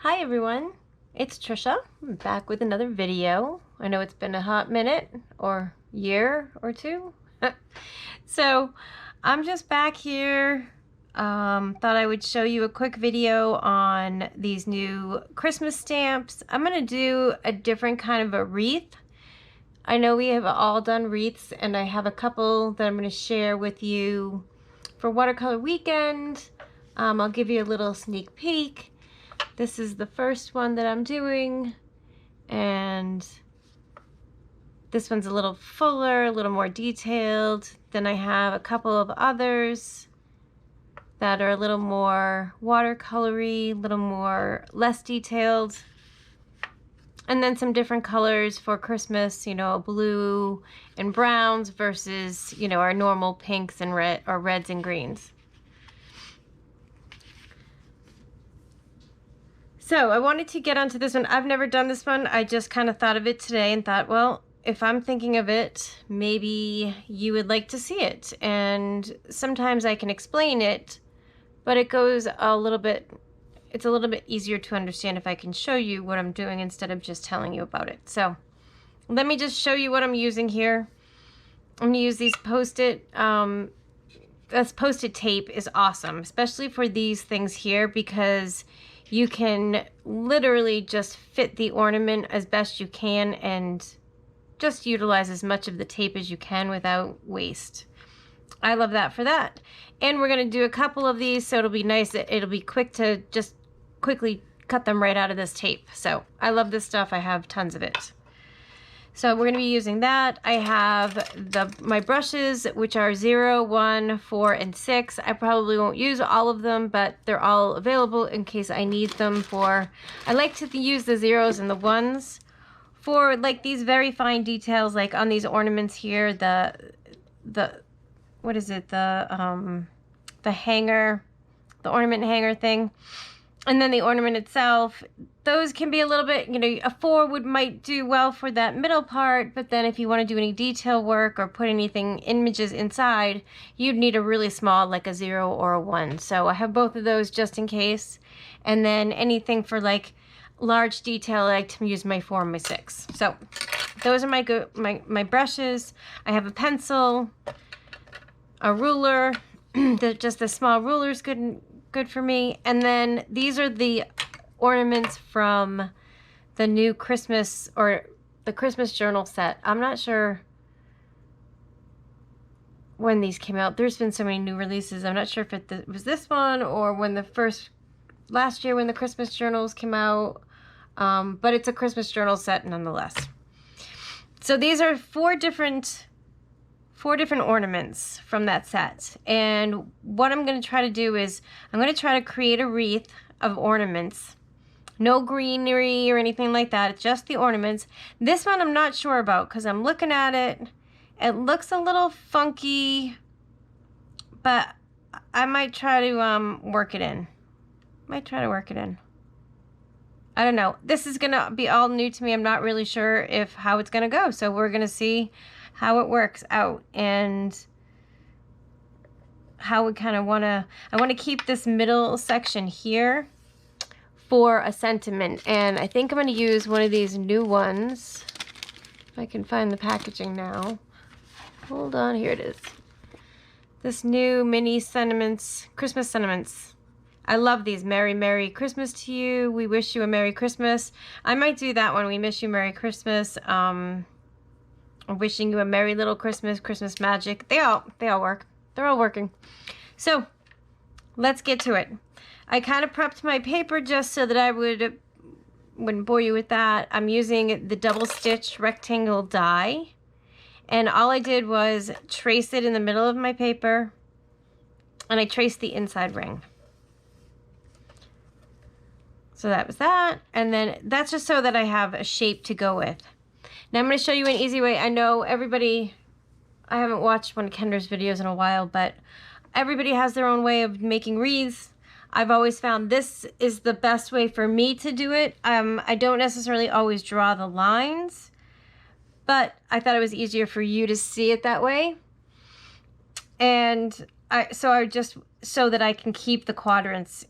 Hi everyone, it's Trisha. I'm back with another video. I know it's been a hot minute or year or two. So I'm just back here. Thought I would show you a quick video on these new Christmas stamps. I'm gonna do a different kind of a wreath. I know we have all done wreaths and I have a couple that I'm gonna share with you for watercolor weekend. I'll give you a little sneak peek. This is the first one that I'm doing, and this one's a little fuller, a little more detailed. Then I have a couple of others that are a little more watercolory, a little more less detailed. And then some different colors for Christmas, you know, blue and browns versus, you know, our normal pinks and red or reds and greens. So I wanted to get onto this one. I've never done this one. I just kind of thought of it today and thought, well, if I'm thinking of it, maybe you would like to see it. And sometimes I can explain it, but it goes a little bit, it's a little bit easier to understand if I can show you what I'm doing instead of just telling you about it. So let me just show you what I'm using here. I'm gonna use these Post-it. This Post-it tape is awesome, especially for these things here, because you can literally just fit the ornament as best you can and just utilize as much of the tape as you can without waste. I love that for that. And we're gonna do a couple of these, so it'll be nice. It'll be quick to just quickly cut them right out of this tape. So I love this stuff. I have tons of it. So we're gonna be using that. I have my brushes, which are 0, 1, 4, and 6. I probably won't use all of them, but they're all available in case I need them for, I like to use the 0s and the 1s for like these very fine details, like on these ornaments here, what is it? The hanger, the ornament hanger thing. And then the ornament itself, those can be a little bit, you know, a 4 might do well for that middle part, but then if you want to do any detail work or put anything, images inside, you'd need a really small, like a 0 or a 1. So I have both of those just in case. And then anything for like large detail, I like to use my 4 and my 6. So those are my brushes. I have a pencil, a ruler. Just the small ruler is good for me. And then these are the ornaments from the new Christmas or the Christmas journal set. I'm not sure when these came out. There's been so many new releases. I'm not sure if it was this one or when last year when the Christmas journals came out. But it's a Christmas journal set nonetheless. So these are four different ornaments from that set. And what I'm going to try to do is I'm going to try to create a wreath of ornaments. No greenery or anything like that. It's just the ornaments. This one I'm not sure about because I'm looking at it. It looks a little funky, but I might try to work it in. I don't know. This is going to be all new to me. I'm not really sure how it's going to go. So we're going to see how it works out and how we kind of I want to keep this middle section here for a sentiment. And I think I'm going to use one of these new ones. If I can find the packaging now. Hold on, here it is. This new mini sentiments, Christmas sentiments. I love these. Merry, Merry Christmas to you. We wish you a Merry Christmas. I might do that one. We miss you, Merry Christmas. I'm wishing you a merry little Christmas, Christmas magic. They all work. They're all working. So let's get to it. I kind of prepped my paper just so that I wouldn't bore you with that. I'm using the double stitch rectangle die. And all I did was trace it in the middle of my paper. And I traced the inside ring. So that was that. And then that's just so that I have a shape to go with. Now I'm going to show you an easy way. I know I haven't watched one of Kendra's videos in a while, but everybody has their own way of making wreaths. I've always found this is the best way for me to do it. I don't necessarily always draw the lines, but I thought it was easier for you to see it that way. And so that I can keep the quadrants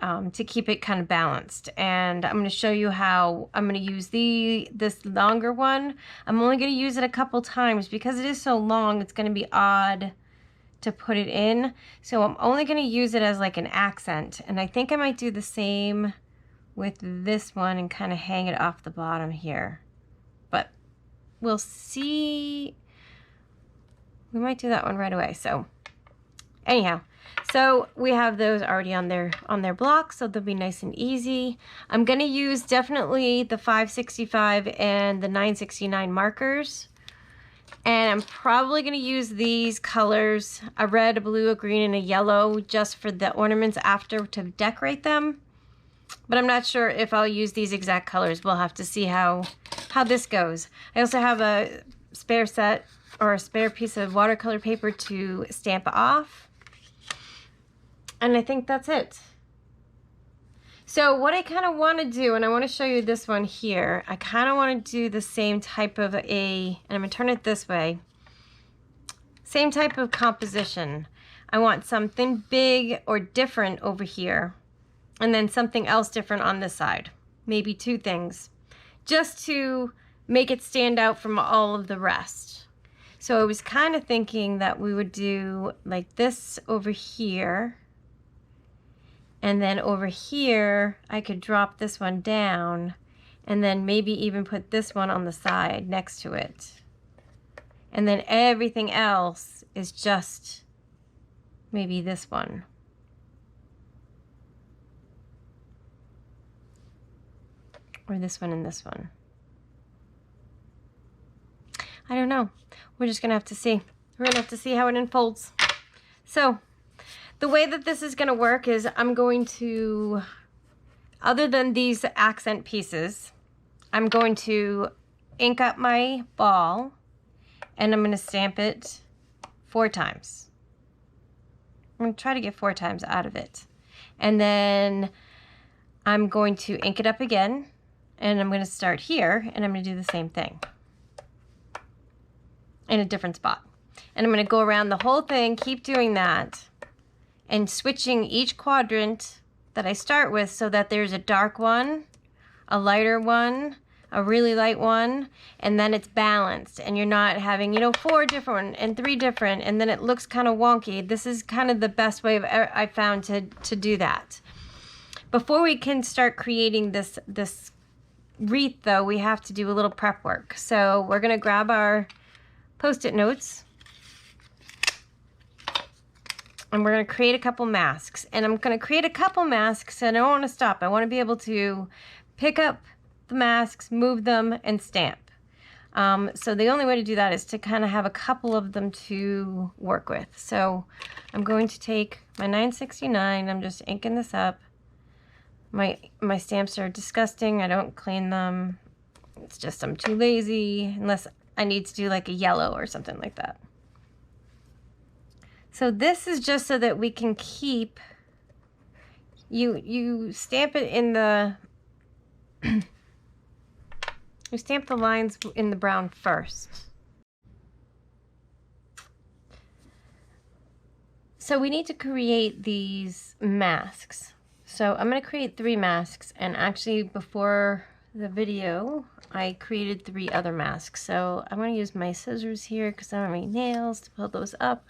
to keep it kind of balanced. And I'm going to show you how I'm going to use this longer one. I'm only going to use it a couple times because it is so long. It's going to be odd to put it in. So I'm only going to use it as like an accent. And I think I might do the same with this one and kind of hang it off the bottom here. But we'll see. We might do that one right away. So anyhow, so we have those already on their blocks, so they'll be nice and easy. I'm going to use definitely the 565 and the 969 markers. And I'm probably going to use these colors, a red, a blue, a green, and a yellow, just for the ornaments after to decorate them. But I'm not sure if I'll use these exact colors. We'll have to see how this goes. I also have a spare set or a spare piece of watercolor paper to stamp off. And I think that's it. So what I kind of want to do, and I want to show you this one here, I kind of want to do the same type of and I'm going to turn it this way, same type of composition. I want something big or different over here, and then something else different on this side, maybe two things, just to make it stand out from all of the rest. So I was kind of thinking that we would do like this over here. And then over here, I could drop this one down and then maybe even put this one on the side next to it. And then everything else is just maybe this one. Or this one and this one. I don't know. We're just gonna have to see. We're gonna have to see how it unfolds. So, the way that this is going to work is I'm going to, other than these accent pieces, I'm going to ink up my ball and I'm going to stamp it 4 times. I'm going to try to get 4 times out of it. And then I'm going to ink it up again and I'm going to start here and I'm going to do the same thing in a different spot. And I'm going to go around the whole thing, keep doing that, and switching each quadrant that I start with so that there's a dark one, a lighter one, a really light one, and then it's balanced and you're not having, 4 different and 3 different, and then it looks kind of wonky. This is kind of the best way I found to do that. Before we can start creating this wreath though, we have to do a little prep work. So we're gonna grab our Post-it notes. And we're going to create a couple masks. And I'm going to create a couple masks and I don't want to stop. I want to be able to pick up the masks, move them, and stamp. So the only way to do that is to kind of have a couple of them to work with. So I'm going to take my 969. I'm just inking this up. My stamps are disgusting. I don't clean them. It's just I'm too lazy unless I need to do like a yellow or something like that. So this is just so that we can keep, you stamp it in the, you stamp the lines in the brown first. So we need to create these masks. So I'm going to create 3 masks, and actually before the video, I created 3 other masks. So I'm going to use my scissors here because I don't have any nails to pull those up.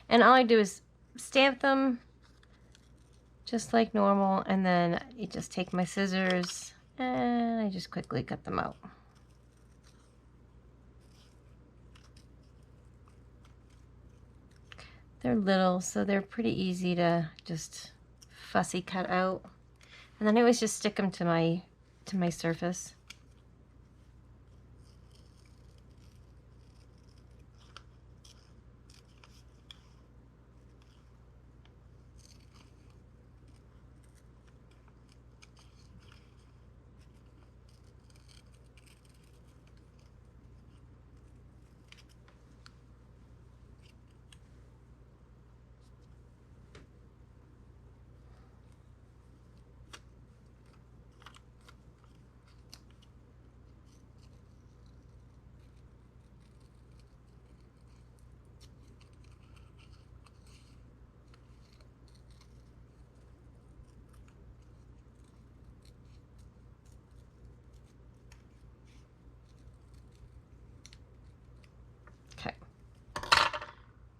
And all I do is stamp them just like normal, and then I just take my scissors and I just quickly cut them out. They're little, so they're pretty easy to just fussy cut out. And then I always just stick them to my surface.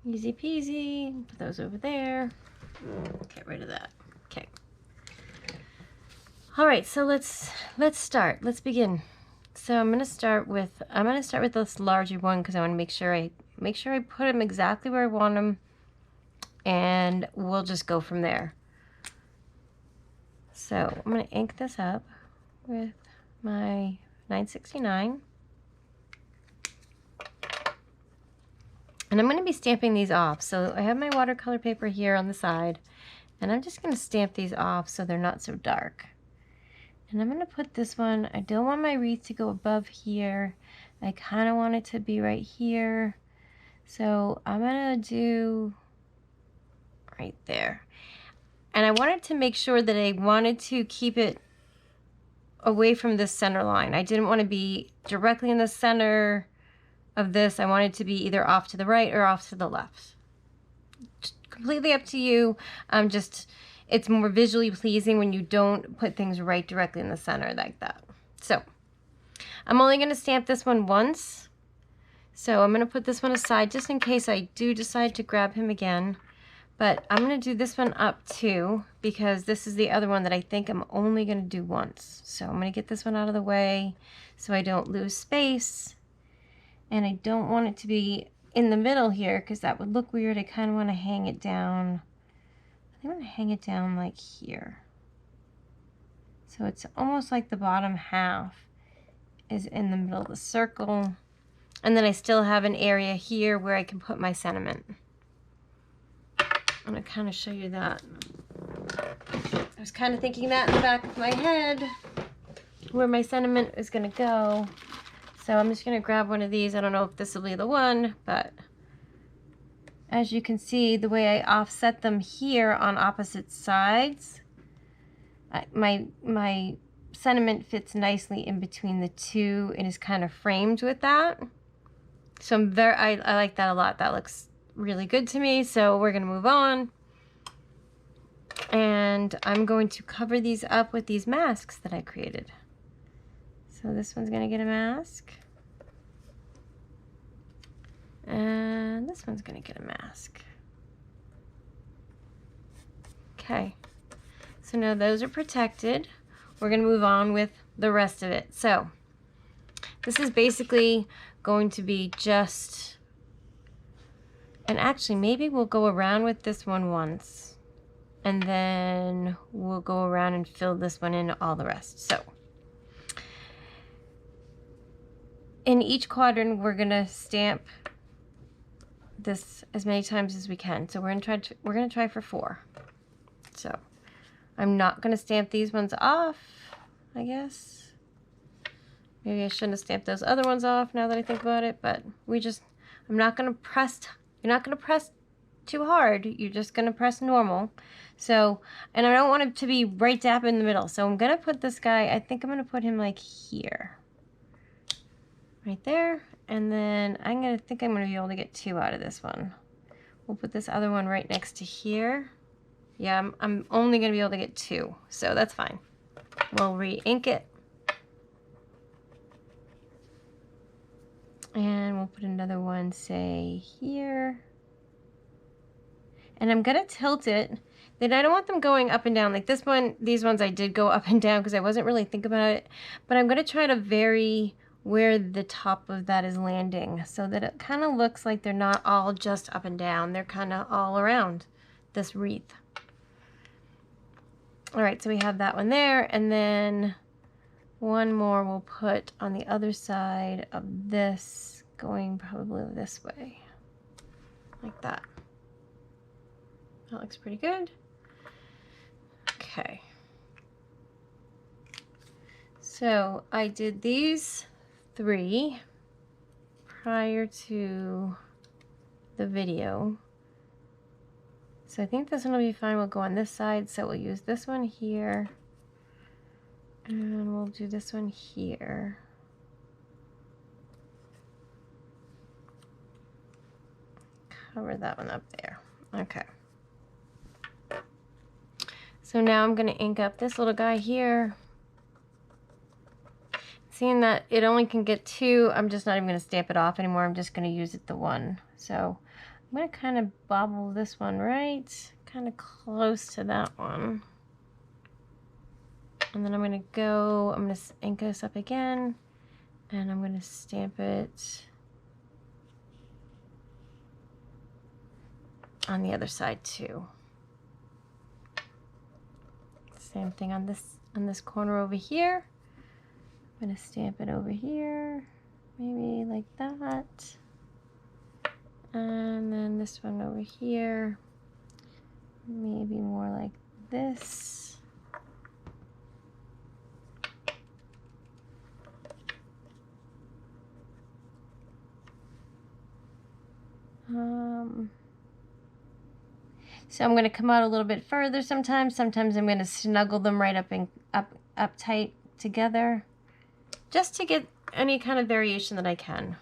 Easy peasy. Put those over there. Get rid of that. Okay. All right, so let's start. Let's begin. So I'm gonna start with this larger one because I want to make sure I put them exactly where I want them, and we'll just go from there. So I'm gonna ink this up with my 969. And I'm going to be stamping these off. So I have my watercolor paper here on the side, and I'm just going to stamp these off so they're not so dark. And I'm going to put this one, I don't want my wreath to go above here. I kind of want it to be right here. So I'm going to do right there. And I wanted to make sure that I wanted to keep it away from this center line. I didn't want to be directly in the center of this. I want it to be either off to the right or off to the left. Completely up to you. It's more visually pleasing when you don't put things right directly in the center like that. So I'm only going to stamp this one once. So I'm going to put this one aside just in case I do decide to grab him again. But I'm going to do this one up too, because this is the other one that I think I'm only going to do once. So I'm going to get this one out of the way so I don't lose space. And I don't want it to be in the middle here because that would look weird. I kind of want to hang it down. I think I'm going to hang it down like here. So it's almost like the bottom half is in the middle of the circle. And then I still have an area here where I can put my sentiment. I'm going to kind of show you that. I was kind of thinking that in the back of my head, where my sentiment is going to go. So I'm just going to grab one of these. I don't know if this will be the one, but as you can see, the way I offset them here on opposite sides, my sentiment fits nicely in between the two. It is kind of framed with that. So I like that a lot. That looks really good to me. So we're going to move on. And I'm going to cover these up with these masks that I created. So this one's going to get a mask. And this one's going to get a mask. Okay. So now those are protected. We're going to move on with the rest of it. So this is basically going to be just, and actually maybe we'll go around with this one once. And then we'll go around and fill this one in all the rest. So in each quadrant, we're going to stamp this as many times as we can. So we're going to try for 4. So I'm not going to stamp these ones off, I guess. Maybe I shouldn't have stamped those other ones off now that I think about it, but I'm not going to press, you're not going to press too hard. You're just going to press normal. So, and I don't want it to be right dap in the middle. So I'm going to put this guy, I think I'm going to put him like here. Right there. And then I'm going to be able to get 2 out of this one. We'll put this other one right next to here. Yeah, I'm only going to be able to get 2. So that's fine. We'll re-ink it. And we'll put another one, say, here. And I'm going to tilt it. Then I don't want them going up and down. Like this one, these ones I did go up and down because I wasn't really thinking about it. But I'm going to try to vary where the top of that is landing so that it kind of looks like they're not all just up and down. They're kind of all around this wreath. All right, so we have that one there. And then one more we'll put on the other side of this, going probably this way, like that. That looks pretty good. Okay. So I did these 3 prior to the video. So I think this one will be fine. We'll go on this side. So we'll use this one here. And we'll do this one here. Cover that one up there. Okay. So now I'm going to ink up this little guy here. Seeing that it only can get 2, I'm just not even going to stamp it off anymore. I'm just going to use it the 1. So I'm going to kind of bobble this one right kind of close to that one. And then I'm going to ink this up again, and I'm going to stamp it on the other side too. Same thing on this corner over here. I'm going to stamp it over here, maybe like that. And then this one over here, maybe more like this. So I'm going to come out a little bit further sometimes. Sometimes I'm going to snuggle them right up tight together, just to get any kind of variation that I can.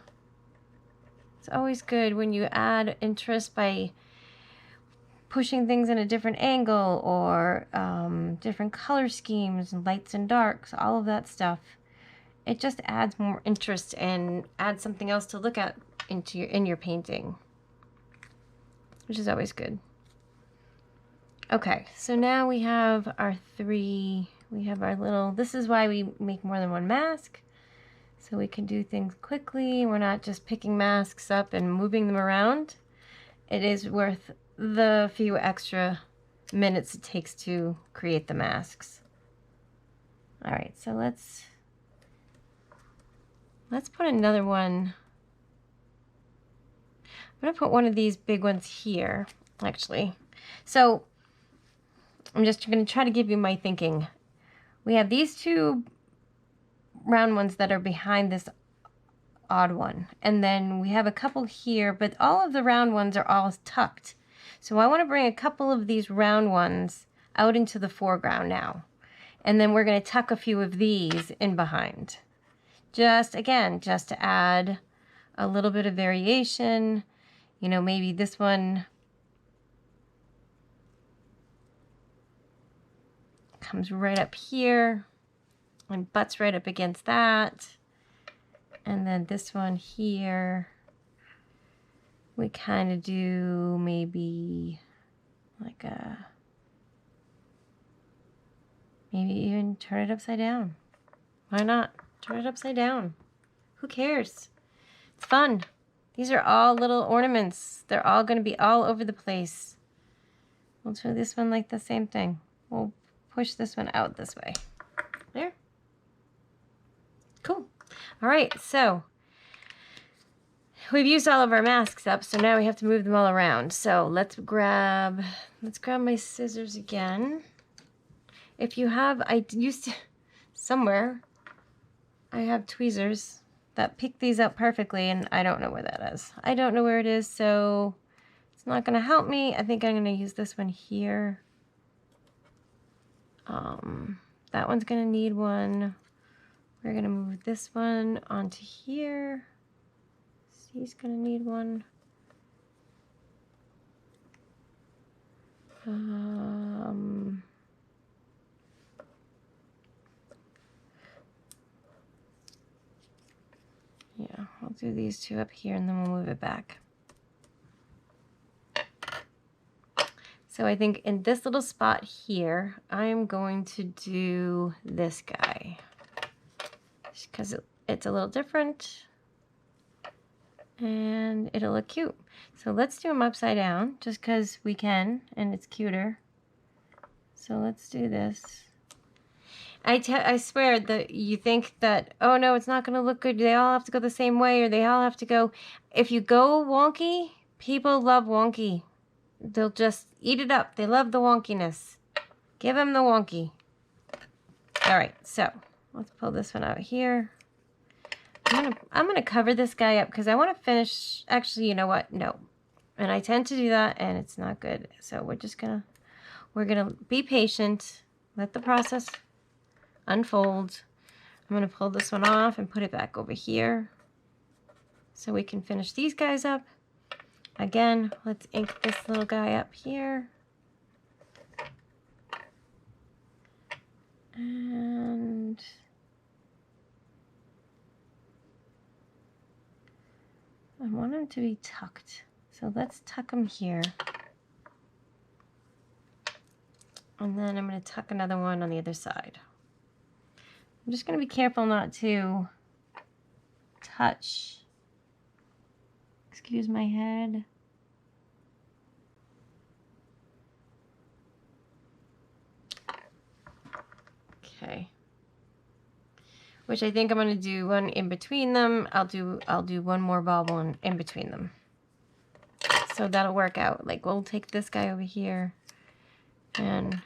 It's always good when you add interest by pushing things in a different angle, or different color schemes and lights and darks, all of that stuff. It just adds more interest and adds something else to look at in your painting, which is always good. Okay, so now we have our this is why we make more than one mask, so we can do things quickly. We're not just picking masks up and moving them around. It is worth the few extra minutes it takes to create the masks. All right, so let's put another one. I'm gonna put one of these big ones here, actually. So I'm just going to try to give you my thinking. We have these two round ones that are behind this odd one. And then we have a couple here, but all of the round ones are all tucked. So I want to bring a couple of these round ones out into the foreground now. And then we're going to tuck a few of these in behind. Just to add a little bit of variation. You know, maybe this one comes right up here and butts right up against that. And then this one here, we kind of do maybe like maybe even turn it upside down. Why not? Turn it upside down. Who cares? It's fun. These are all little ornaments. They're all going to be all over the place. We'll do this one like the same thing. We'll push this one out this way. There. Cool. All right, so we've used all of our masks up, so now we have to move them all around. So let's grab my scissors again. If you have, somewhere, I have tweezers that pick these up perfectly, and I don't know where that is. I don't know where it is, so it's not gonna help me. I think I'm gonna use this one here. That one's gonna need one. We're gonna move this one onto here. He's gonna need one. Yeah, I'll do these two up here and then we'll move it back. So I think in this little spot here, I'm going to do this guy because it's a little different and it'll look cute. So let's do them upside down just because we can and it's cuter. So let's do this. I swear that you think that, oh no, it's not going to look good. They all have to go the same way, or they all have to go. If you go wonky, people love wonky. They'll just eat it up. They love the wonkiness. Give them the wonky. All right, so let's pull this one out here. I'm gonna cover this guy up because I want to finish. Actually, you know what? No, and I tend to do that, and it's not good. So we're gonna be patient. Let the process unfold. I'm gonna pull this one off and put it back over here so we can finish these guys up. Again, let's ink this little guy up here. And I want him to be tucked. So let's tuck them here. And then I'm going to tuck another one on the other side. I'm just going to be careful not to touch. Excuse my head. Okay. Which I think I'm going to do one in between them. I'll do one more bobble in between them. So that'll work out. Like we'll take this guy over here and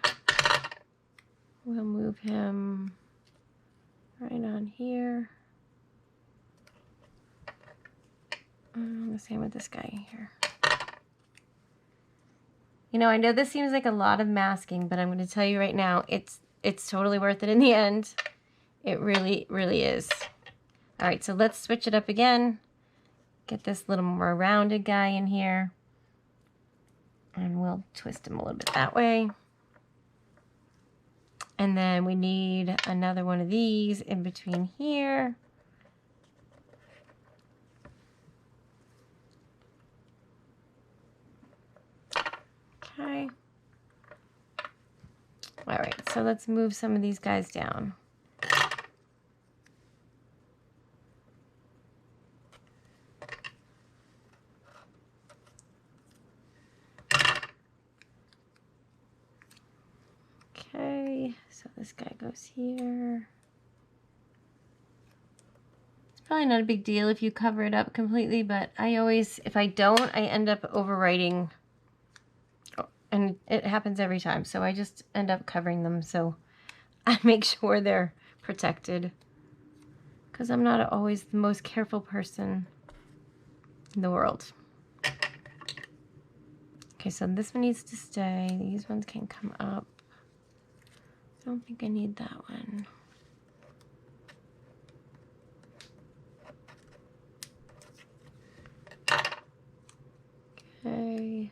we'll move him right on here. The same with this guy here. You know, I know this seems like a lot of masking, but I'm going to tell you right now, it's totally worth it in the end. It really, really is. All right, so let's switch it up again. Get this little more rounded guy in here. And we'll twist him a little bit that way. And then we need another one of these in between here. Okay. All right, so let's move some of these guys down. Okay, so this guy goes here. It's probably not a big deal if you cover it up completely, but I always, if I don't, I end up overwriting. And it happens every time, so I just end up covering them so I make sure they're protected. Because I'm not always the most careful person in the world. Okay, so this one needs to stay. These ones can come up. I don't think I need that one. Okay.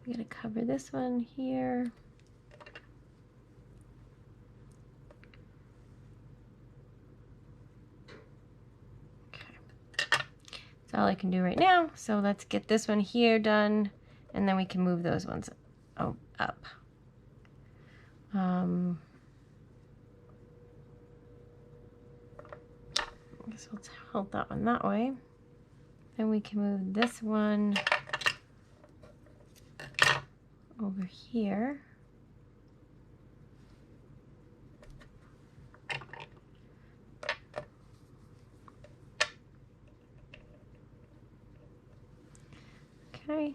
I'm going to cover this one here. Okay. That's all I can do right now. So let's get this one here done, and then we can move those ones up. I guess we'll hold that one that way. Then we can move this one over here. Okay.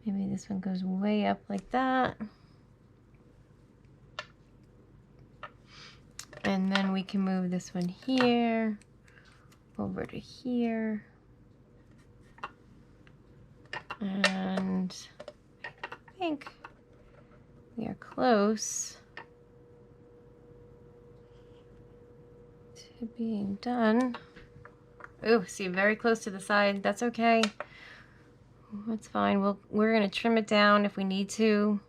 Maybe this one goes way up like that. And then we can move this one here over to here. And I think we are close to being done. Oh, see, very close to the side. That's okay. That's fine. We're going to trim it down if we need to.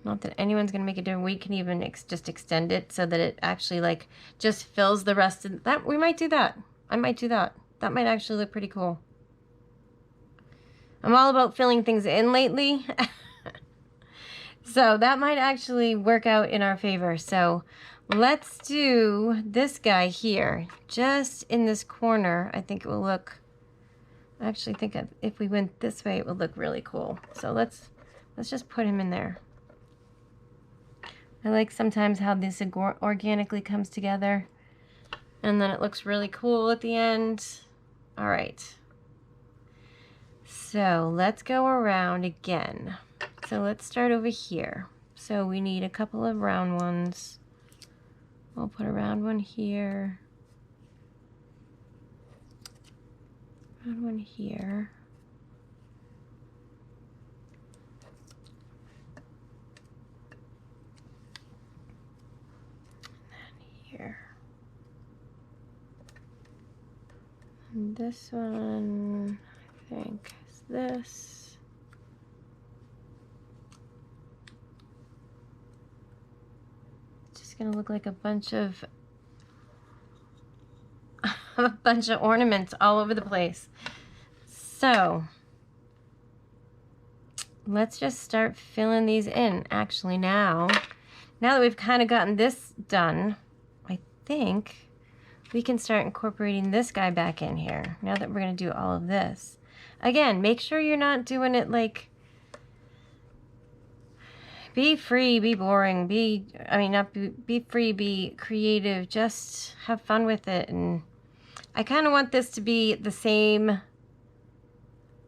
Not that anyone's going to make it different. We can even just extend it so that it actually like just fills the rest of that. We might do that. I might do that. That might actually look pretty cool. I'm all about filling things in lately. So that might actually work out in our favor. So let's do this guy here. Just in this corner, I think it will look, I actually think if we went this way, it would look really cool. So let's just put him in there. I like sometimes how this organically comes together. And then it looks really cool at the end. All right. So let's go around again. So let's start over here. So we need a couple of round ones. We'll put a round one here. Round one here. And then here. And this one, I think, is this. It's just gonna look like a bunch of have a bunch of ornaments all over the place. So let's just start filling these in. Actually, now that we've kind of gotten this done, I think we can start incorporating this guy back in here. Now that we're going to do all of this. Again, make sure you're not doing it like, be free, be boring, be free, be creative, just have fun with it. And I kind of want this to be the same.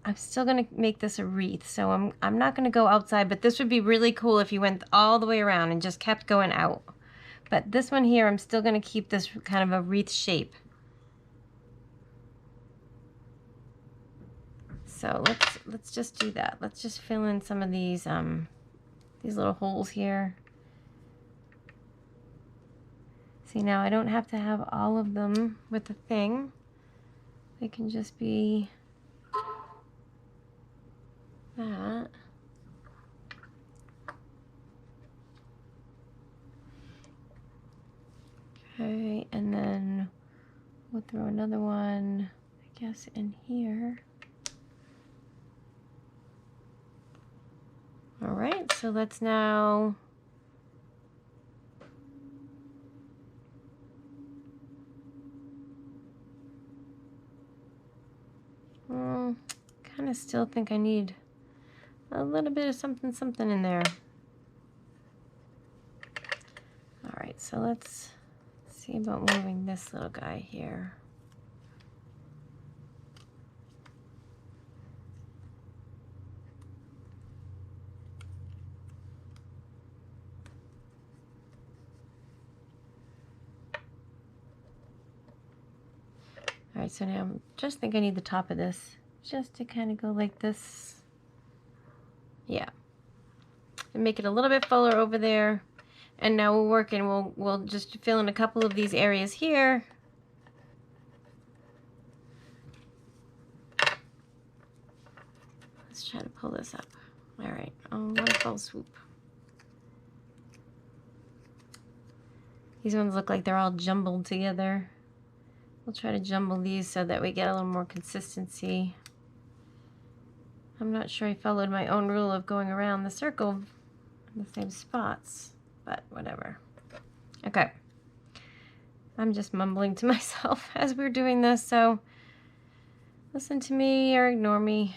I'm still going to make this a wreath, so I'm not going to go outside, but this would be really cool if you went all the way around and just kept going out. But this one here, I'm still going to keep this kind of a wreath shape. So let's just do that. Let's just fill in some of these little holes here. See, now I don't have to have all of them with the thing. They can just be that. Okay, and then we'll throw another one, I guess, in here. All right, so let's now kind of still think I need a little bit of something in there. All right, so let's see about moving this little guy here. All right, so now I just think I need the top of this just to kind of go like this. Yeah. And make it a little bit fuller over there. And now we're working, we'll just fill in a couple of these areas here. Let's try to pull this up. All right, one fell swoop. These ones look like they're all jumbled together. We'll try to jumble these so that we get a little more consistency. I'm not sure I followed my own rule of going around the circle in the same spots, but whatever. Okay. I'm just mumbling to myself as we're doing this, so listen to me or ignore me.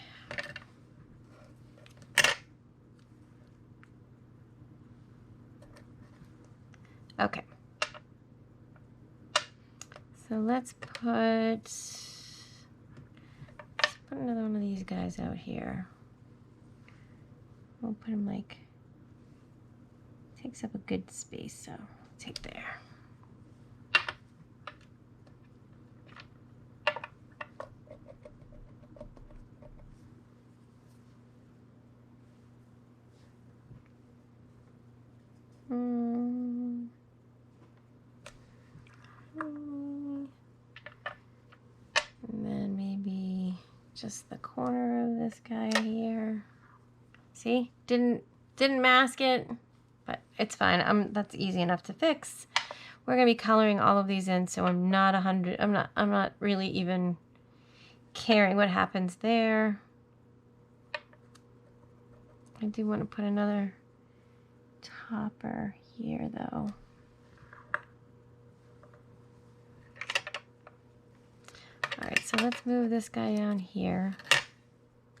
Okay. So let's put another one of these guys out here. We'll put him like, takes up a good space, so take there. And then maybe just the corner of this guy here. See, didn't mask it, but it's fine. That's easy enough to fix. We're gonna be coloring all of these in, so I'm not really even caring what happens there. I do want to put another topper here though. All right, so let's move this guy down here.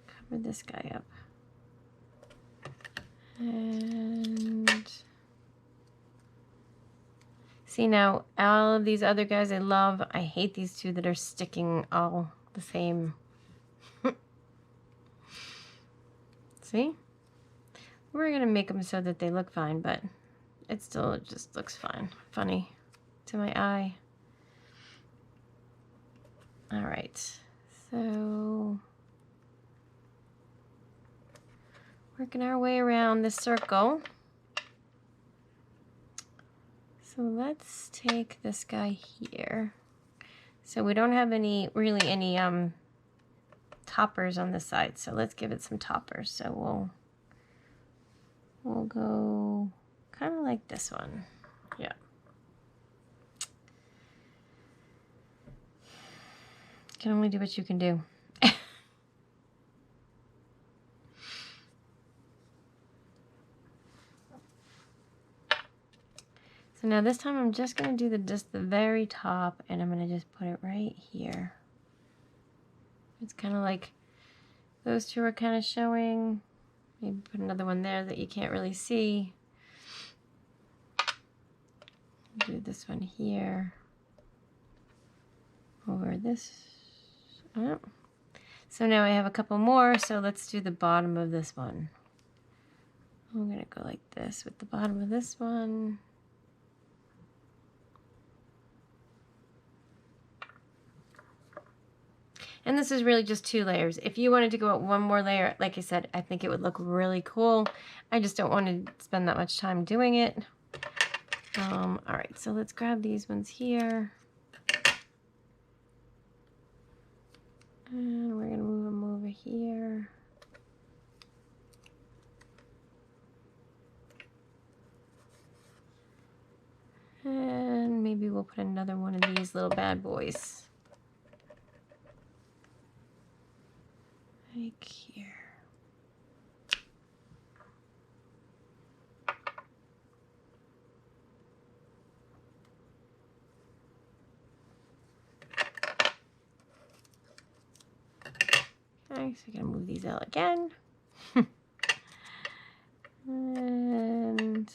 Cover this guy up. And see, now all of these other guys I love. I hate these two that are sticking all the same. See? We're gonna make them so that they look fine, but it still just looks fine. Funny to my eye. All right, so working our way around this circle. So let's take this guy here. So we don't have really any toppers on this side, so let's give it some toppers. So we'll go kind of like this one. Yeah. Can only do what you can do. So now this time I'm just going to do just the very top, and I'm going to just put it right here. It's kind of like those two are kind of showing. Maybe put another one there that you can't really see. Do this one here. Over this. Oh. So now I have a couple more, so let's do the bottom of this one. I'm going to go like this with the bottom of this one. And this is really just 2 layers. If you wanted to go out 1 more layer, like I said, I think it would look really cool. I just don't want to spend that much time doing it. All right, so let's grab these ones here. And we're going to move them over here. And maybe we'll put another one of these little bad boys. Like here. Okay, so I'm gonna move these out again. And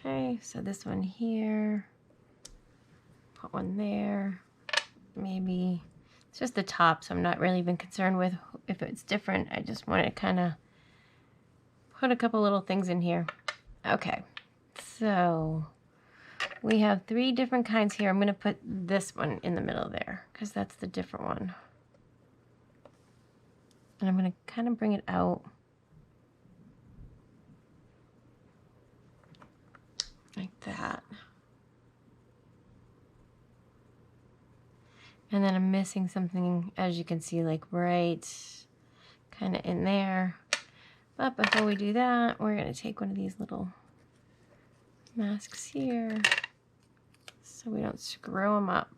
okay, so this one here, put one there, maybe it's just the top, so I'm not really even concerned with if it's different. I just want to kind of put a couple little things in here. Okay, so we have 3 different kinds here. I'm going to put this one in the middle there because that's the different one. And I'm going to kind of bring it out like that. And then I'm missing something, as you can see, like right kind of in there. But before we do that, we're going to take one of these little masks here so we don't screw them up.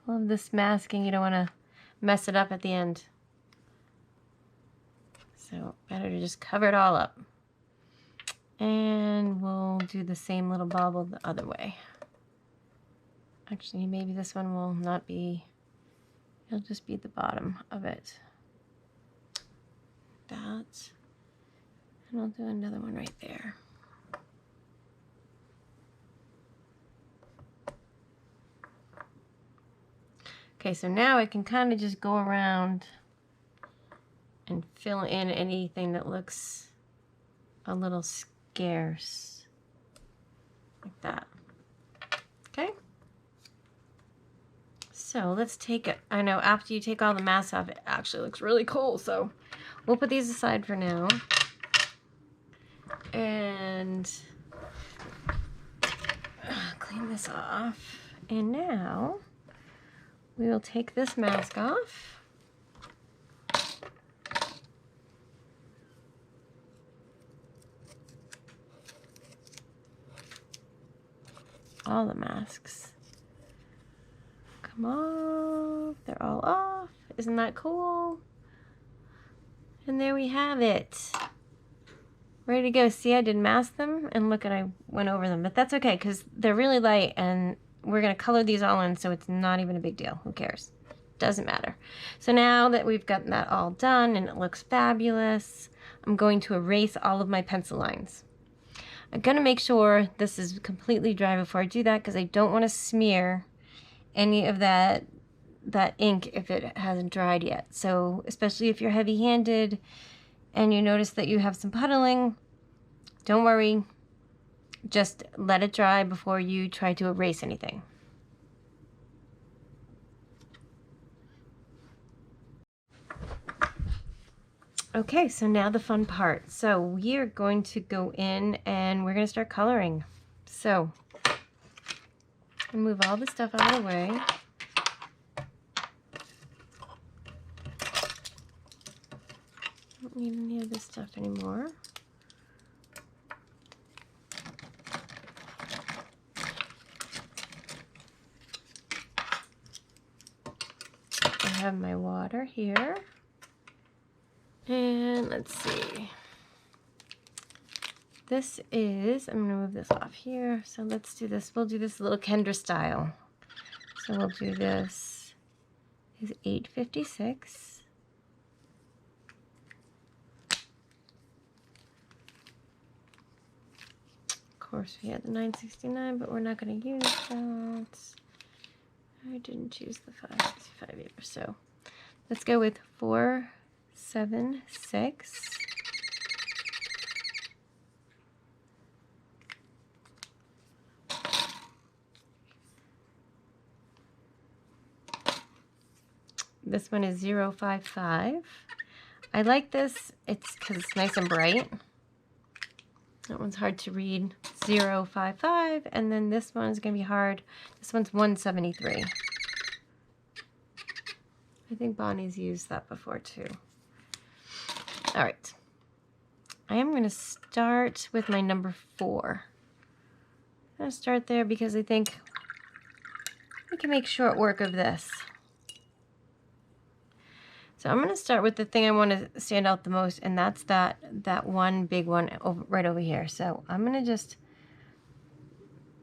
Love this masking. You don't want to mess it up at the end. So better to just cover it all up. And we'll do the same little bobble the other way. Actually, maybe this one will not be, it'll just be the bottom of it. That. And I'll do another one right there. Okay, so now I can kind of just go around and fill in anything that looks a little scarce. Like that. Okay? So let's take it. I know after you take all the masks off, it actually looks really cool. So we'll put these aside for now. And clean this off. And now we will take this mask off. All the masks come off. They're all off. Isn't that cool? And there we have it. Ready to go. See, I did mask them, and look, I went over them. But that's okay, because they're really light, and we're going to color these all in, so it's not even a big deal. Who cares? Doesn't matter. So now that we've gotten that all done, and it looks fabulous, I'm going to erase all of my pencil lines. I'm going to make sure this is completely dry before I do that, because I don't want to smear any of that ink if it hasn't dried yet. So especially if you're heavy-handed and you notice that you have some puddling, don't worry. Just let it dry before you try to erase anything. Okay, so now the fun part. So we are going to go in and we're going to start coloring. So I'll move all the stuff out of the way. Don't need any of this stuff anymore. I have my water here. And let's see. This is, I'm gonna move this off here. So let's do this. We'll do this a little Kendra style. So we'll do this is 856. Of course we had the 969, but we're not gonna use that. I didn't choose the 565 either. So let's go with 476. This one is 055. I like this, it's because it's nice and bright. That one's hard to read, 055, and then this one is going to be hard. This one's 173. I think Bonnie's used that before too. All right. I am going to start with my number 4. I'm going to start there because I think we can make short work of this. So I'm going to start with the thing I want to stand out the most, and that's that one big one right over here. So I'm going to just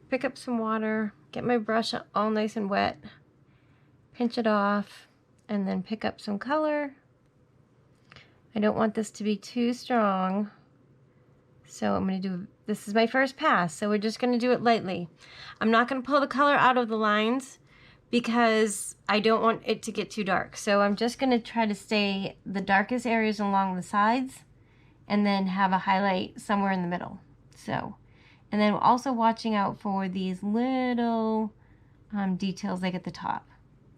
pick up some water, get my brush all nice and wet, pinch it off, and then pick up some color. I don't want this to be too strong, so I'm going to do, this is my first pass, so we're just going to do it lightly. I'm not going to pull the color out of the lines because I don't want it to get too dark. So I'm just going to try to stay the darkest areas along the sides and then have a highlight somewhere in the middle. So, and then also watching out for these little details like at the top.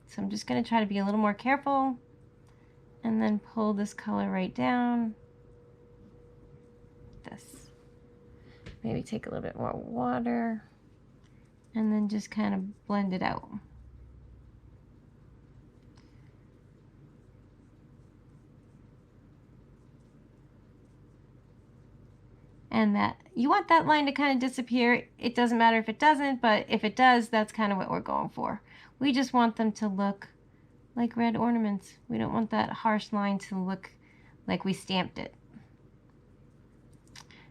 So I'm just going to try to be a little more careful and then pull this color right down. This. Maybe take a little bit more water and then just kind of blend it out. And that you want that line to kind of disappear. It doesn't matter if it doesn't, but if it does, that's kind of what we're going for. We just want them to look like red ornaments. We don't want that harsh line to look like we stamped it.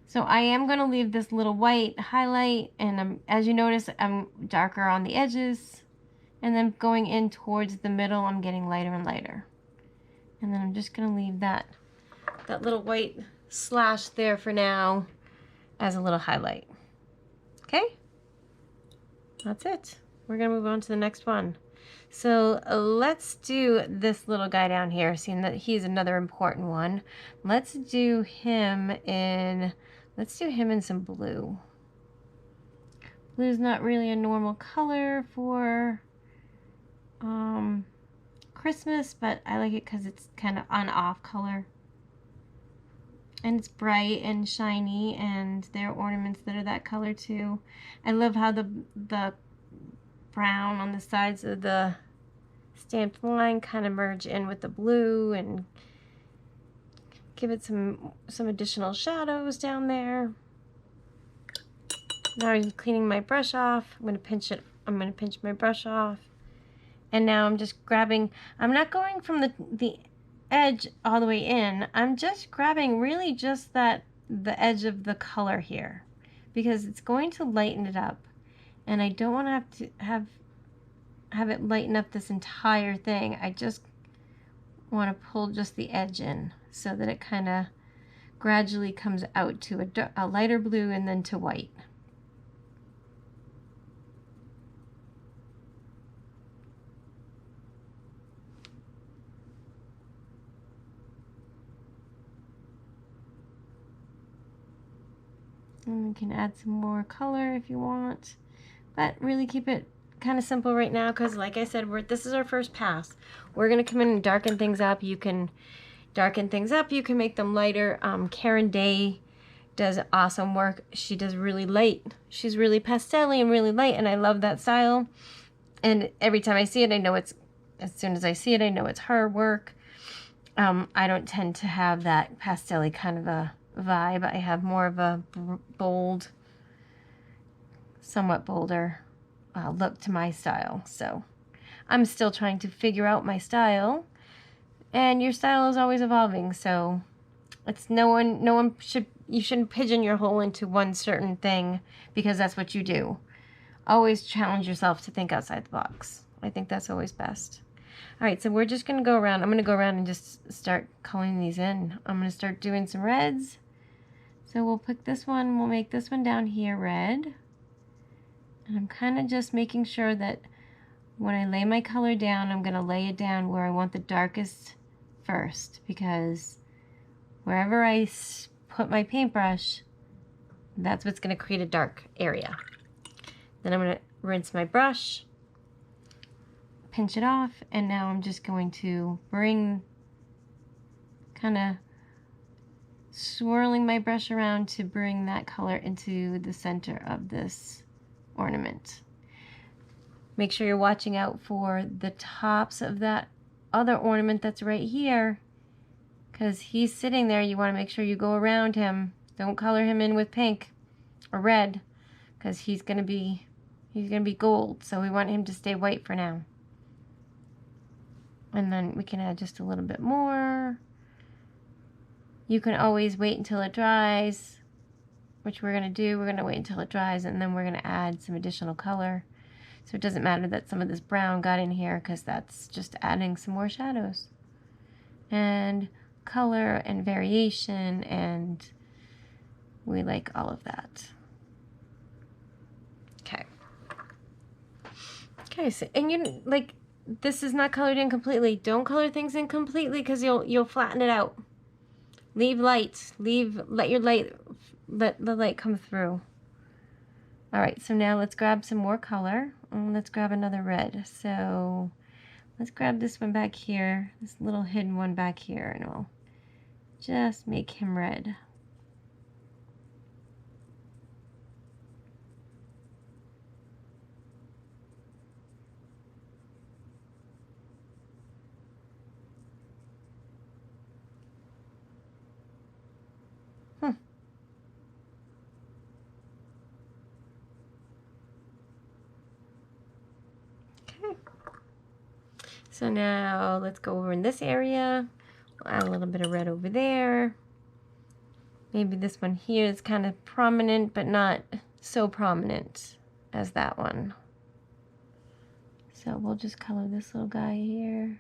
So I am going to leave this little white highlight, and as you notice, I'm darker on the edges, and then going in towards the middle, I'm getting lighter and lighter. And then I'm just going to leave that little white slash there for now as a little highlight. Okay, that's it. We're gonna move on to the next one. So let's do this little guy down here, seeing that he's another important one. Let's do him in some blue. Blue's not really a normal color for Christmas, but I like it because it's kind of on-off color. And it's bright and shiny, and there are ornaments that are that color too. I love how the brown on the sides of the stamped line kind of merge in with the blue and give it some additional shadows down there. Now I'm cleaning my brush off. I'm gonna pinch my brush off. And now I'm just grabbing, I'm not going from the edge all the way in. I'm just grabbing really just the edge of the color here, because it's going to lighten it up, and I don't want to have it lighten up this entire thing. I just want to pull just the edge in so that it kind of gradually comes out to a lighter blue and then to white. And we can add some more color if you want, but really keep it kind of simple right now because, like I said, this is our first pass. We're going to come in and darken things up. You can darken things up. You can make them lighter. Karen Day does awesome work. She does really light. She's really pastel-y and really light, and I love that style. And every time I see it, I know it's, as soon as I see it, I know it's her work. I don't tend to have that pastel-y kind of a vibe. I have more of a bold, somewhat bolder look to my style. So I'm still trying to figure out my style, and your style is always evolving. So it's no one should, you shouldn't pigeon your hole into one certain thing because that's what you do. Always challenge yourself to think outside the box. I think that's always best. All right, so we're just gonna go around. I'm gonna go around and just start coloring these in. I'm gonna start doing some reds. So we'll pick this one, we'll make this one down here red. And I'm kind of just making sure that when I lay my color down, I'm gonna lay it down where I want the darkest first, because wherever I put my paintbrush, that's what's gonna create a dark area. Then I'm gonna rinse my brush, pinch it off, and now I'm just going to bring, kind of swirling my brush around to bring that color into the center of this ornament. Make sure you're watching out for the tops of that other ornament that's right here, because he's sitting there. You want to make sure you go around him. Don't color him in with pink or red, because he's gonna be gold, so we want him to stay white for now. And then we can add just a little bit more. You can always wait until it dries, which we're going to do. We're going to wait until it dries, and then we're going to add some additional color. So it doesn't matter that some of this brown got in here, because that's just adding some more shadows. And color and variation, and we like all of that. Okay. Okay, so, and you, like, this is not colored in completely. Don't color things in completely, because you'll flatten it out. Leave light. Let the light come through. All right, so now let's grab some more color. Let's grab another red. So let's grab this one back here, this little hidden one back here, and we'll just make him red. So now let's go over in this area. We'll add a little bit of red over there. Maybe this one here is kind of prominent, but not so prominent as that one. So we'll just color this little guy here.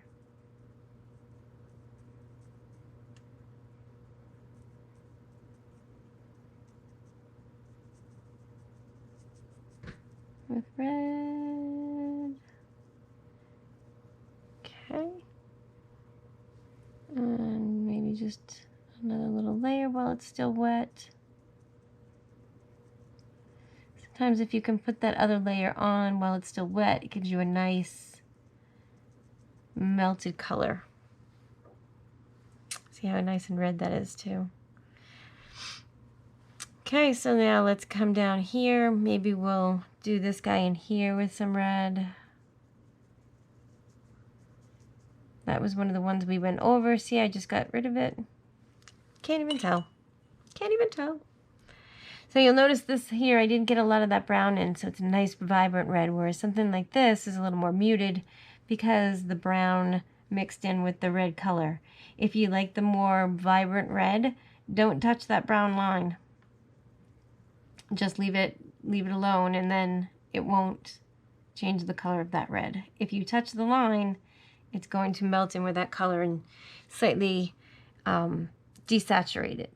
With red. Okay. And maybe just another little layer while it's still wet. Sometimes if you can put that other layer on while it's still wet, it gives you a nice melted color. See how nice and red that is too. Okay, so now let's come down here. Maybe we'll do this guy in here with some red. That was one of the ones we went over. See, I just got rid of it. Can't even tell. Can't even tell. So you'll notice this here, I didn't get a lot of that brown in, so it's a nice vibrant red, whereas something like this is a little more muted because the brown mixed in with the red color. If you like the more vibrant red, don't touch that brown line. Just leave it alone, and then it won't change the color of that red. If you touch the line, it's going to melt in with that color and slightly desaturate it.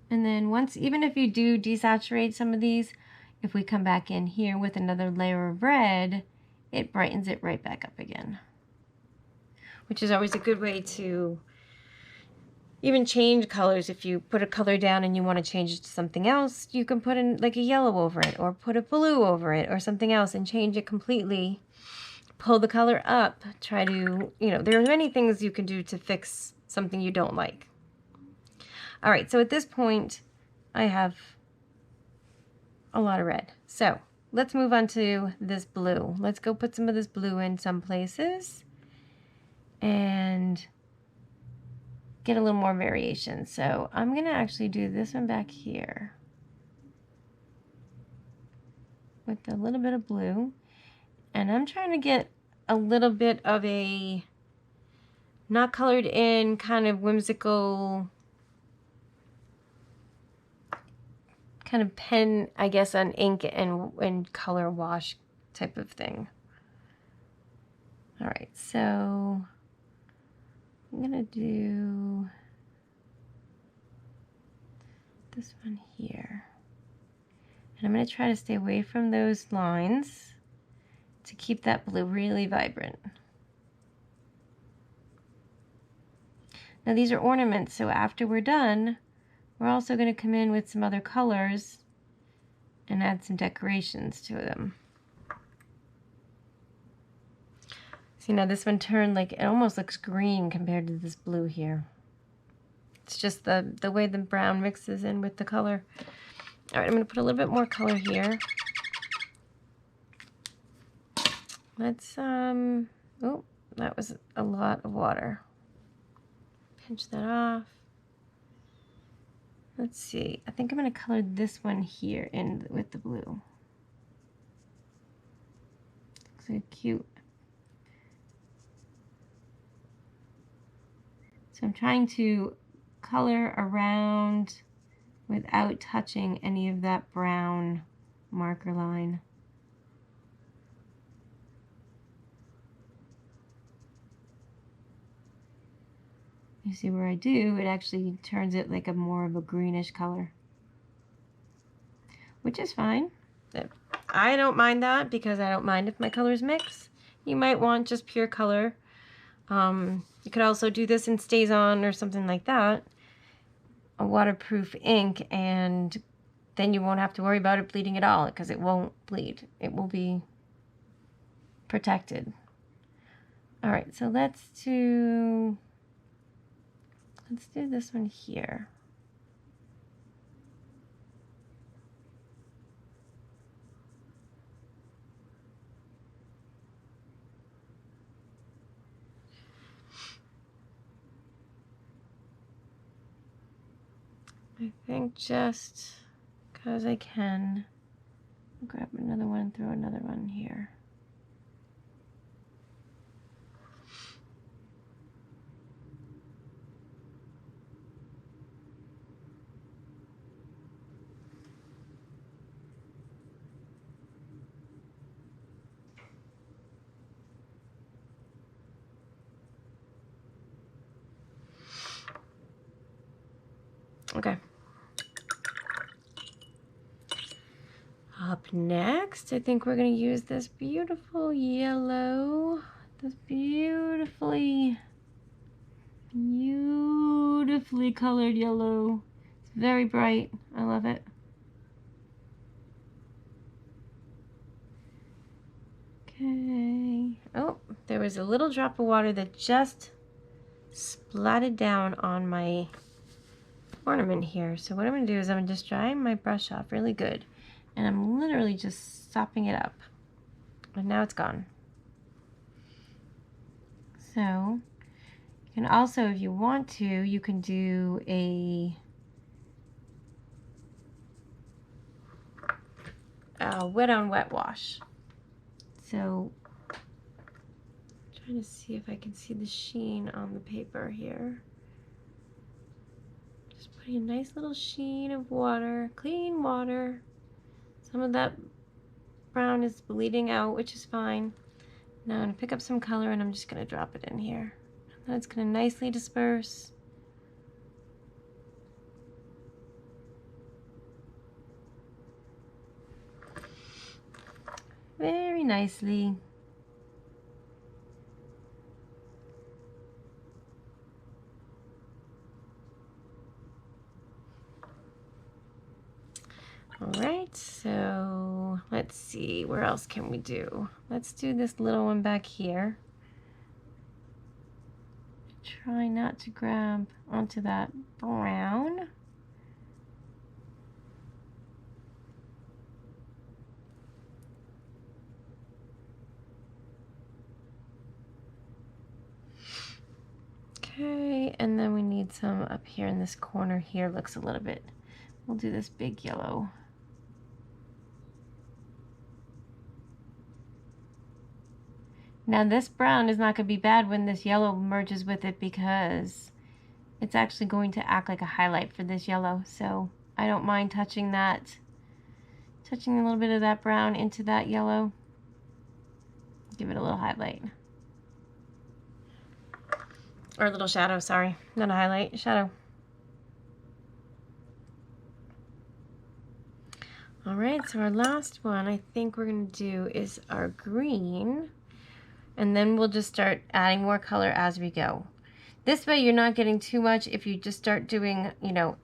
And then even if you do desaturate some of these, if we come back in here with another layer of red, it brightens it right back up again. Which is always a good way to even change colors. If you put a color down and you want to change it to something else, you can put in like a yellow over it, or put a blue over it, or something else, and change it completely. Pull the color up, try to, you know, there are many things you can do to fix something you don't like. All right, so at this point, I have a lot of red. So let's move on to this blue. Let's go put some of this blue in some places and get a little more variation. So I'm gonna actually do this one back here with a little bit of blue. And I'm trying to get a little bit of a not colored in, kind of whimsical kind of pen, I guess, on ink and color wash type of thing. All right, so I'm gonna do this one here. And I'm gonna try to stay away from those lines to keep that blue really vibrant. Now these are ornaments, so after we're done, we're also going to come in with some other colors and add some decorations to them. See, now this one turned like, it almost looks green compared to this blue here. It's just the way the brown mixes in with the color. All right, I'm going to put a little bit more color here. Let's, oh, that was a lot of water. Pinch that off. Let's see, I think I'm going to color this one here in with the blue. Looks so cute. So I'm trying to color around without touching any of that brown marker line. You see where I do, it actually turns it like a more of a greenish color, which is fine. I don't mind that because I don't mind if my colors mix. You might want just pure color. You could also do this in StazOn or something like that, a waterproof ink, and then you won't have to worry about it bleeding at all because it won't bleed. It will be protected. All right, so let's do this one here. I think just because I can, I'll grab another one and throw another one here. Okay. Up next, I think we're going to use this beautiful yellow, this beautifully colored yellow. It's very bright. I love it. Okay. Oh, there was a little drop of water that just splatted down on my ornament here. So what I'm going to do is I'm just drying my brush off really good. And I'm literally just sopping it up. And now it's gone. So you can also, if you want to, you can do a wet on wet wash. So I'm trying to see if I can see the sheen on the paper here. Just putting a nice little sheen of water, clean water. Some of that brown is bleeding out, which is fine. Now I'm going to pick up some color and I'm just going to drop it in here. And then it's going to nicely disperse. Very nicely. let's see, where else can we do? Let's do this little one back here. Try not to grab onto that brown. Okay, and then we need some up here in this corner here. Looks a little bit, we'll do this big yellow. Now this brown is not going to be bad when this yellow merges with it, because it's actually going to act like a highlight for this yellow. So I don't mind touching that, touching a little bit of that brown into that yellow. Give it a little highlight. Or a little shadow, sorry. Not a highlight, shadow. All right, so our last one I think we're gonna do is our green. And then we'll just start adding more color as we go. This way you're not getting too much. If you just start doing, you know,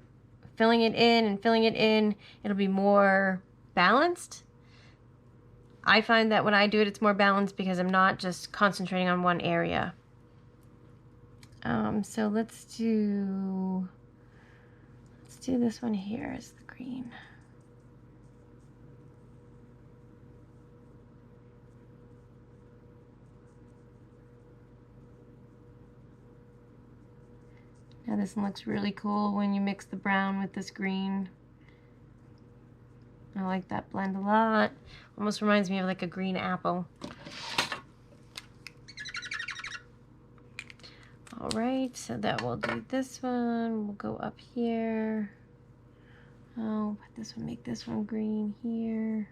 filling it in and filling it in, it'll be more balanced. I find that when I do it, it's more balanced because I'm not just concentrating on one area. So let's do this one here as the green. Now this one looks really cool when you mix the brown with this green. I like that blend a lot. Almost reminds me of like a green apple. All right, so that we'll do this one. We'll go up here. Oh, but this one, make this one green here.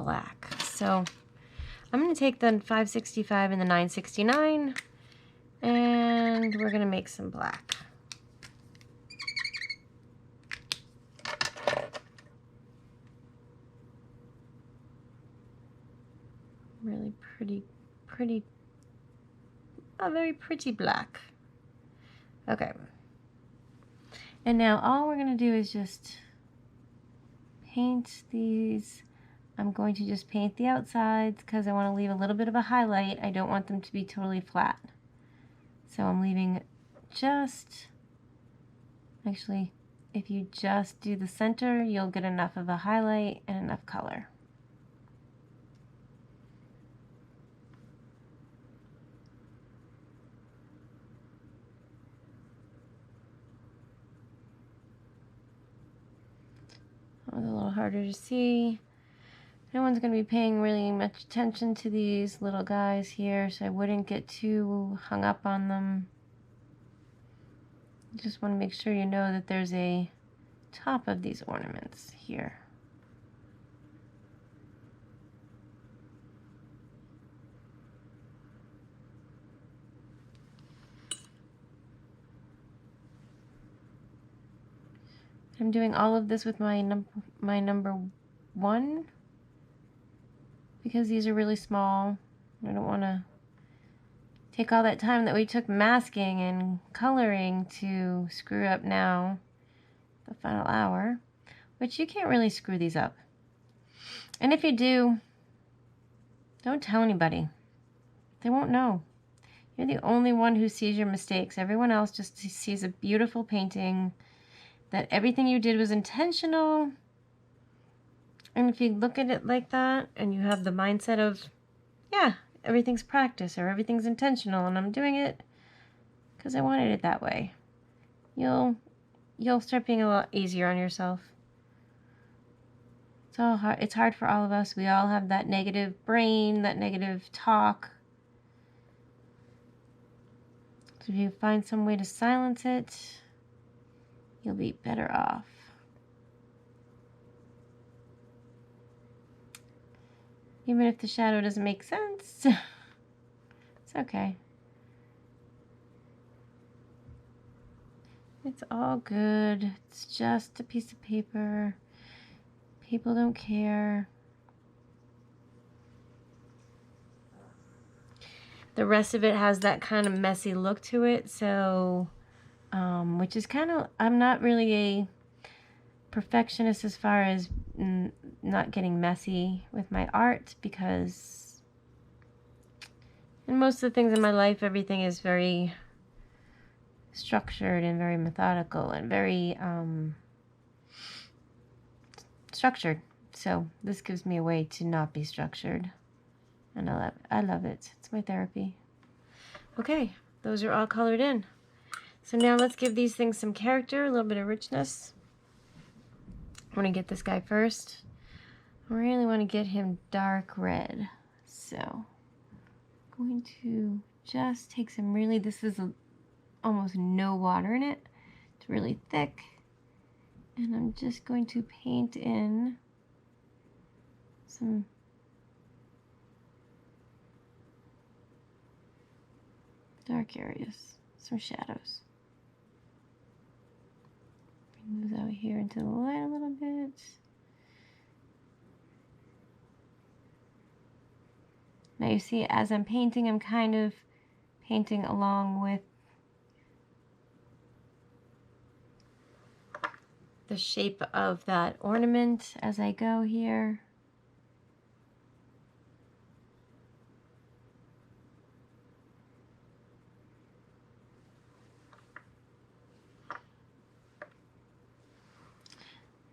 black. So I'm going to take the 565 and the 969, and we're going to make some black. Really pretty, a very pretty black. Okay. And now all we're going to do is just paint these. I'm going to just paint the outsides because I want to leave a little bit of a highlight. I don't want them to be totally flat. So I'm leaving just, actually, if you just do the center, you'll get enough of a highlight and enough color. That was a little harder to see. No one's going to be paying really much attention to these little guys here, so I wouldn't get too hung up on them. Just want to make sure you know that there's a top of these ornaments here. I'm doing all of this with my number 1 because these are really small. I don't want to take all that time that we took masking and coloring to screw up now the final hour, which you can't really screw these up. And if you do, don't tell anybody. They won't know. You're the only one who sees your mistakes. Everyone else just sees a beautiful painting, that everything you did was intentional. And if you look at it like that and you have the mindset of, yeah, everything's practice or everything's intentional and I'm doing it because I wanted it that way, you'll start being a lot easier on yourself. It's all hard. It's hard for all of us. We all have that negative brain, that negative talk. So if you find some way to silence it, you'll be better off. Even if the shadow doesn't make sense, it's okay. It's all good. It's just a piece of paper. People don't care. The rest of it has that kind of messy look to it, so which is kind of, I'm not really a perfectionist as far as not getting messy with my art, because in most of the things in my life, everything is very structured and very methodical and very structured. So this gives me a way to not be structured, and I love it. It's my therapy. Okay, those are all colored in. So now let's give these things some character, a little bit of richness. I want to get this guy first. I really want to get him dark red. So I'm going to just take some really, this is almost no water in it. It's really thick. And I'm just going to paint in some dark areas, some shadows. Bring those out here into the light a little bit. Now you see, as I'm painting, I'm kind of painting along with the shape of that ornament as I go here.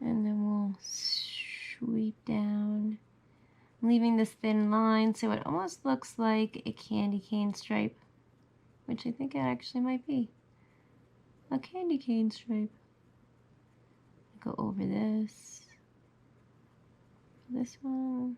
And then we'll sweep down, leaving this thin line so it almost looks like a candy cane stripe, which I think it actually might be a candy cane stripe. Go over this one.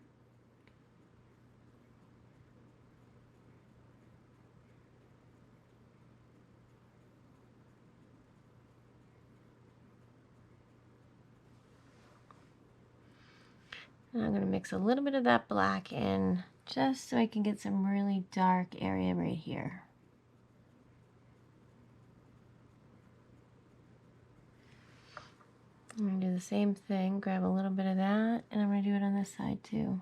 And I'm going to mix a little bit of that black in just so I can get some really dark area right here. I'm going to do the same thing, grab a little bit of that, and I'm going to do it on this side too.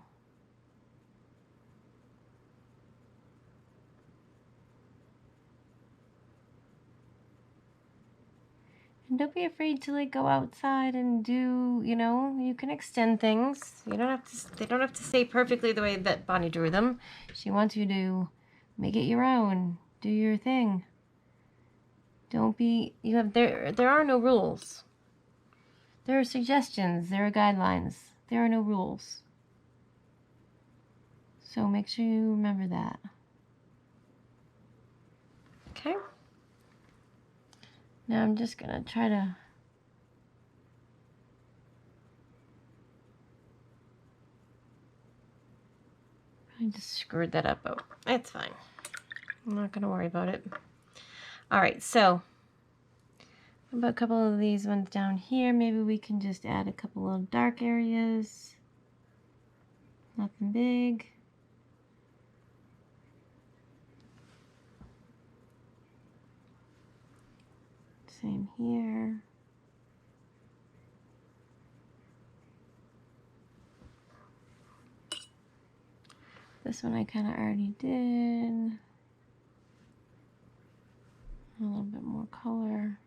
And don't be afraid to like go outside and do, you know, you can extend things. You don't have to, they don't have to stay perfectly the way that Bonnie drew them. She wants you to make it your own, do your thing. Don't be, you have, there are no rules. There are suggestions, there are guidelines. There are no rules. So make sure you remember that. Okay. Now I'm just gonna try to I just screwed that up. Oh, it's fine. I'm not gonna worry about it. All right, so about a couple of these ones down here. Maybe we can just add a couple of dark areas. Nothing big. Same here. This one I kind of already did. A little bit more color.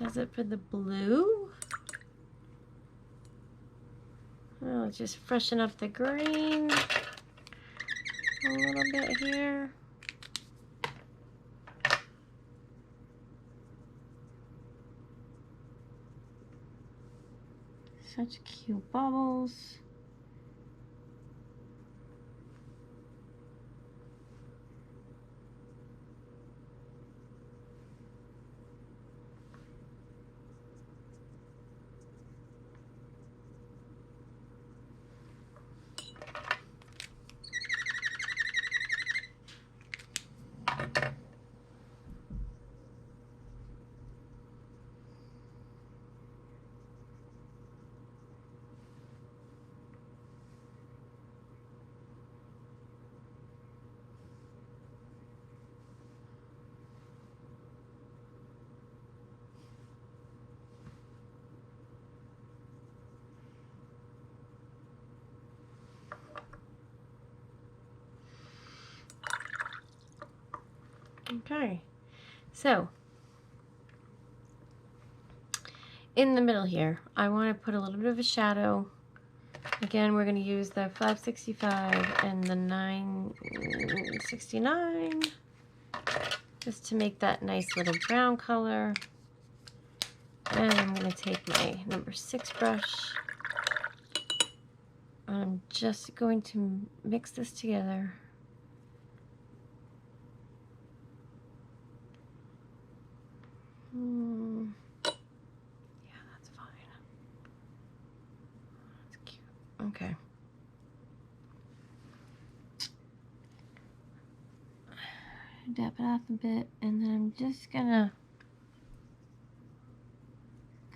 does it for the blue. I'll just freshen up the green a little bit here. Such cute bubbles. Okay, so in the middle here, I want to put a little bit of a shadow. Again, we're going to use the 565 and the 969 just to make that nice little brown color. And I'm going to take my number 6 brush. I'm just going to mix this together. Yeah, that's fine. That's cute. Okay. Dab it off a bit, and then I'm just gonna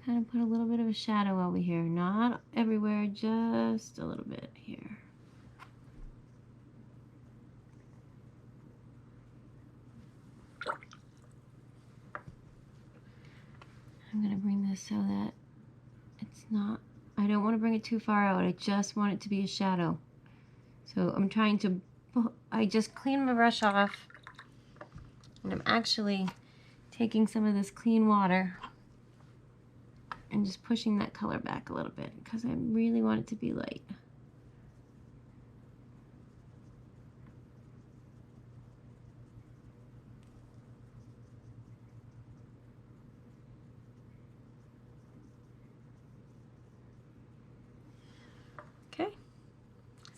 kind of put a little bit of a shadow over here. Not everywhere, just a little bit here. I'm gonna bring this so that it's not, I don't want to bring it too far out. I just want it to be a shadow. So I'm trying to, I just cleaned my brush off, and I'm actually taking some of this clean water and just pushing that color back a little bit because I really want it to be light. Okay,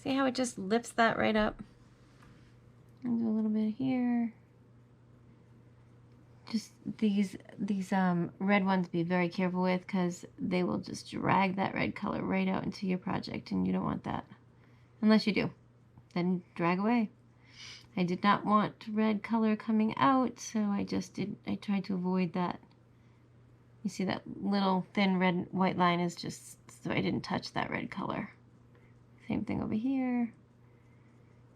see how it just lifts that right up? And do a little bit here. Just these red ones, be very careful with because they will just drag that red color right out into your project, and you don't want that. Unless you do, then drag away. I did not want red color coming out, so I tried to avoid that. You see that little thin red white line is just so I didn't touch that red color. Same thing over here.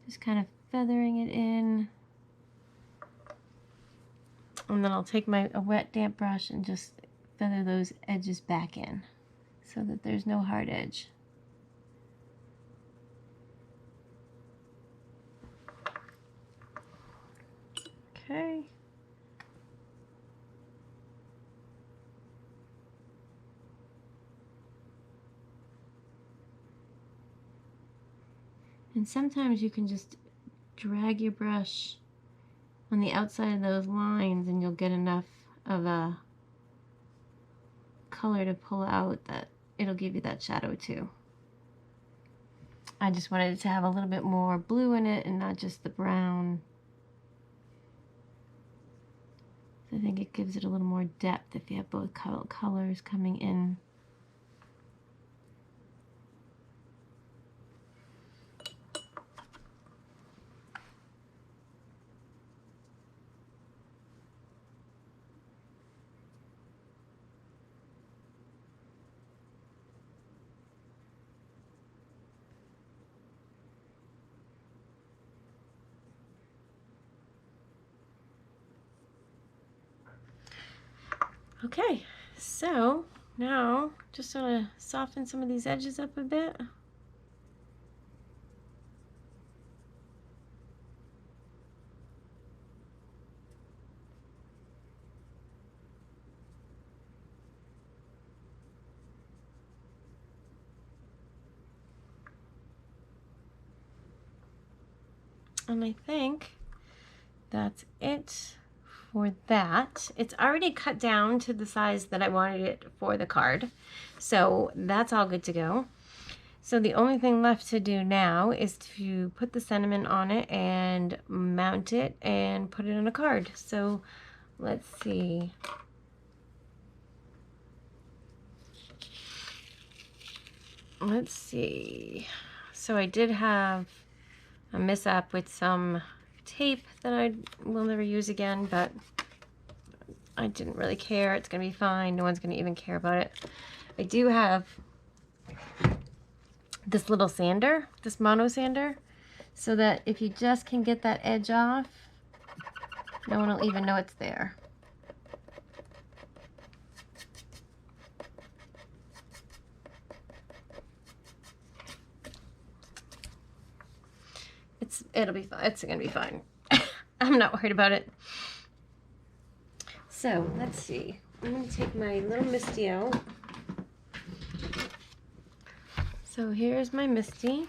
Just kind of feathering it in. And then I'll take a wet damp brush and just feather those edges back in so that there's no hard edge. Okay. And sometimes you can just drag your brush on the outside of those lines and you'll get enough of a color to pull out that it'll give you that shadow too. I just wanted it to have a little bit more blue in it and not just the brown. So I think it gives it a little more depth if you have both colors coming in. Okay, so now just want to soften some of these edges up a bit. And I think that's it for that. It's already cut down to the size that I wanted it for the card. So that's all good to go. So the only thing left to do now is to put the sentiment on it and mount it and put it on a card. So let's see. Let's see. So I did have a mishap with some tape that I will never use again, but I didn't really care. It's gonna be fine. No one's gonna even care about it. I do have this little sander, this mono sander, so that if you just can get that edge off, no one will even know it's there. It'll be fine. It's gonna be fine. I'm not worried about it. So let's see. I'm gonna take my little Misty out. So here's my Misty.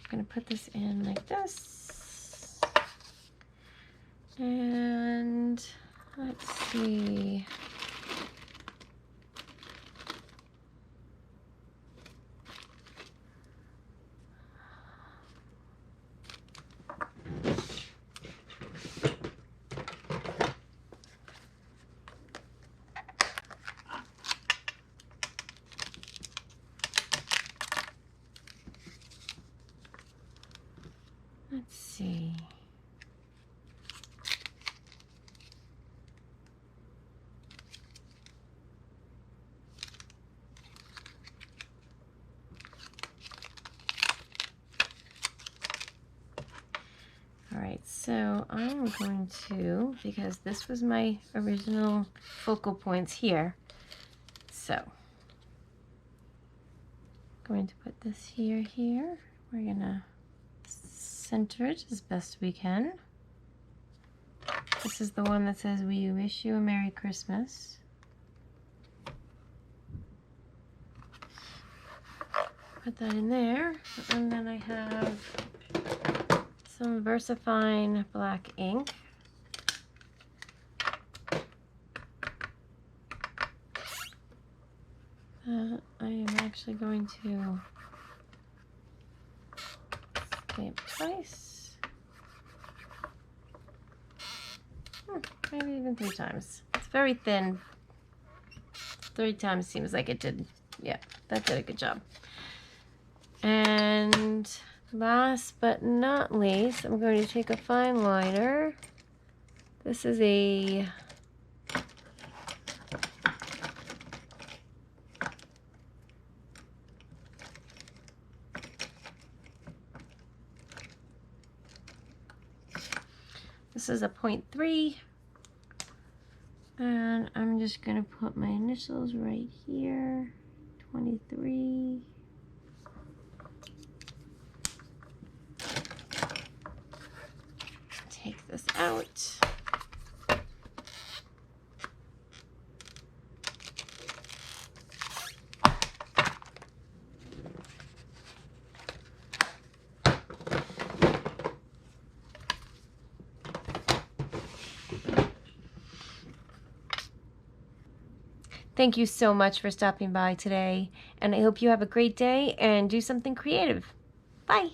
I'm gonna put this in like this. And let's see. Let's see. All right, so I'm going to, because this was my original focal points here, so I'm going to put this here. We're gonna center it as best we can. This is the one that says, "We wish you a Merry Christmas." Put that in there, and then I have some VersaFine black ink. I am actually going to stamp twice. Maybe even 3 times. It's very thin. 3 times seems like it did. Yeah, that did a good job. And last but not least, I'm going to take a fine liner. This is a This is a 0.3, and I'm just going to put my initials right here, 23. Take this out. Thank you so much for stopping by today, and I hope you have a great day and do something creative. Bye.